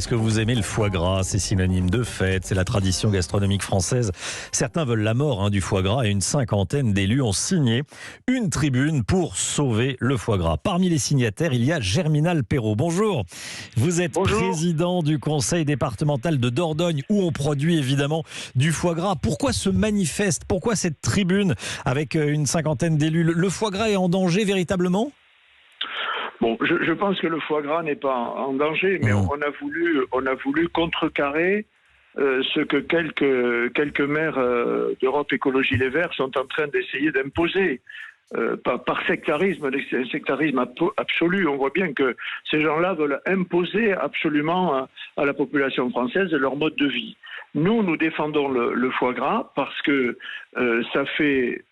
Est-ce que vous aimez le foie gras? C'est synonyme de fête, c'est la tradition gastronomique française. Certains veulent la mort du foie gras et une cinquantaine d'élus ont signé une tribune pour sauver le foie gras. Parmi les signataires, il y a Germinal Perrault. Bonjour, vous êtes président du conseil départemental de Dordogne où on produit évidemment du foie gras. Pourquoi ce manifeste? Pourquoi cette tribune avec une cinquantaine d'élus? Le foie gras est en danger véritablement? Bon, je pense que le foie gras n'est pas en danger, mais on a voulu contrecarrer ce que quelques maires d'Europe Écologie Les Verts sont en train d'essayer d'imposer par sectarisme, un sectarisme absolu. On voit bien que ces gens-là veulent imposer absolument à la population française leur mode de vie. Nous défendons le foie gras parce que ça fait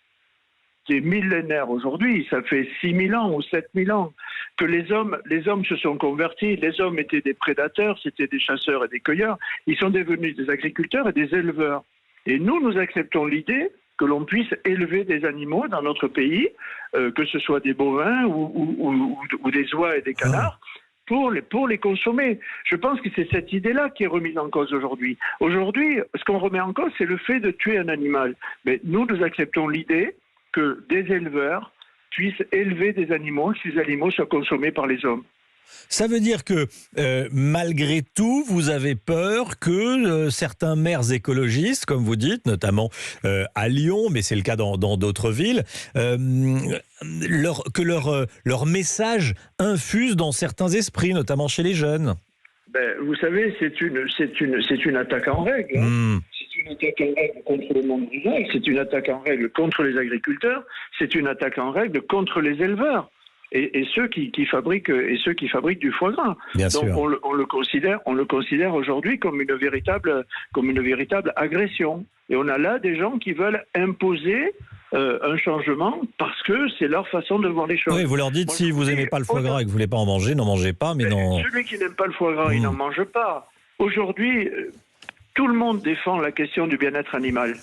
des millénaires aujourd'hui, ça fait 6000 ans ou 7000 ans que les hommes se sont convertis. Les hommes étaient des prédateurs, c'était des chasseurs et des cueilleurs. Ils sont devenus des agriculteurs et des éleveurs. Et nous acceptons l'idée que l'on puisse élever des animaux dans notre pays, que ce soit des bovins ou des oies et des canards, pour les consommer. Je pense que c'est cette idée-là qui est remise en cause aujourd'hui. Aujourd'hui, ce qu'on remet en cause, c'est le fait de tuer un animal. Mais nous acceptons l'idée que des éleveurs puissent élever des animaux, ces animaux soient consommés par les hommes. Ça veut dire que, malgré tout, vous avez peur que certains maires écologistes, comme vous dites, notamment à Lyon, mais c'est le cas dans d'autres villes, leur message infuse dans certains esprits, notamment chez les jeunes. Vous savez, c'est une attaque en règle. C'est une attaque en règle contre le monde rural, c'est une attaque en règle contre les agriculteurs, c'est une attaque en règle contre les éleveurs et ceux qui fabriquent du foie gras. Bien Donc sûr. on le considère aujourd'hui comme une véritable agression. Et on a là des gens qui veulent imposer un changement parce que c'est leur façon de voir les choses. Oui, vous leur dites, si vous n'aimez pas le foie gras et que vous ne voulez pas en manger, n'en mangez pas, mais non. Celui qui n'aime pas le foie gras, il n'en mange pas. Aujourd'hui, tout le monde défend la question du bien-être animal.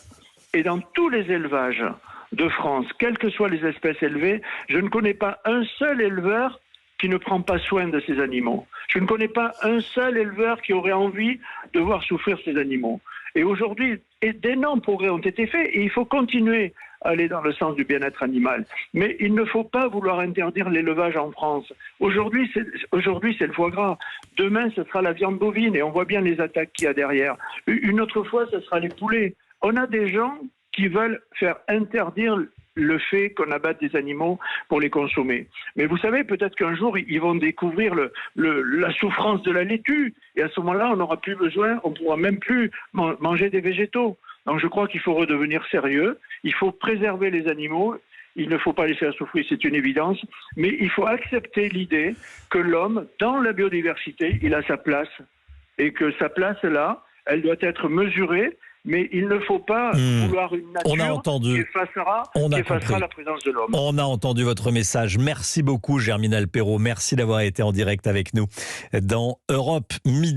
Et dans tous les élevages de France, quelles que soient les espèces élevées, je ne connais pas un seul éleveur qui ne prend pas soin de ses animaux. Je ne connais pas un seul éleveur qui aurait envie de voir souffrir ses animaux. Et aujourd'hui, d'énormes progrès ont été faits et il faut continuer à aller dans le sens du bien-être animal. Mais il ne faut pas vouloir interdire l'élevage en France. Aujourd'hui, c'est le foie gras. Demain, ce sera la viande bovine et on voit bien les attaques qu'il y a derrière. Une autre fois, ce sera les poulets. On a des gens qui veulent faire interdire le fait qu'on abatte des animaux pour les consommer. Mais vous savez, peut-être qu'un jour, ils vont découvrir la souffrance de la laitue. Et à ce moment-là, on n'aura plus besoin, on ne pourra même plus manger des végétaux. Donc je crois qu'il faut redevenir sérieux. Il faut préserver les animaux. Il ne faut pas les faire souffrir, c'est une évidence. Mais il faut accepter l'idée que l'homme, dans la biodiversité, il a sa place. Et que sa place, là, elle doit être mesurée. Mais il ne faut pas vouloir une nature qui effacera la présence de l'homme. On a entendu votre message. Merci beaucoup, Germinal Perrault. Merci d'avoir été en direct avec nous dans Europe Midi.